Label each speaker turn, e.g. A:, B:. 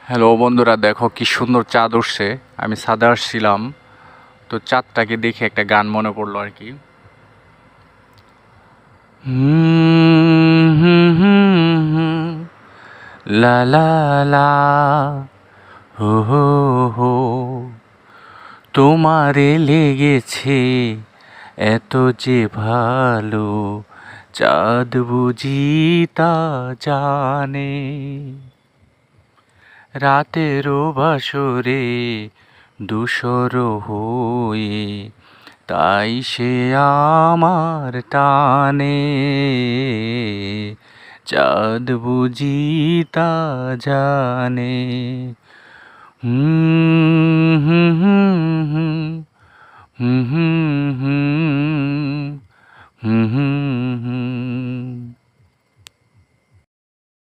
A: Hello বন্ধুরা, দেখো কি সুন্দর চাঁদ উঠছে। আমি ছাদে আসছিলাম, তো চাঁদটাকে দেখে একটা গান মনে পড়লো আর কি। হুম হুম হুম হুম, লা লা লা, হো হো হো, তোমারে লেগেছে এত যে ভালো, চাঁদ বুঝি তা জানে। রাতেরও বাসরে ধূসর হয়ে, তাই সে আমার টানে, চাঁদ বুঝি তা জানে। হুম হুম হুম হুম, হুম হুম হুম, হুম হুম হুম।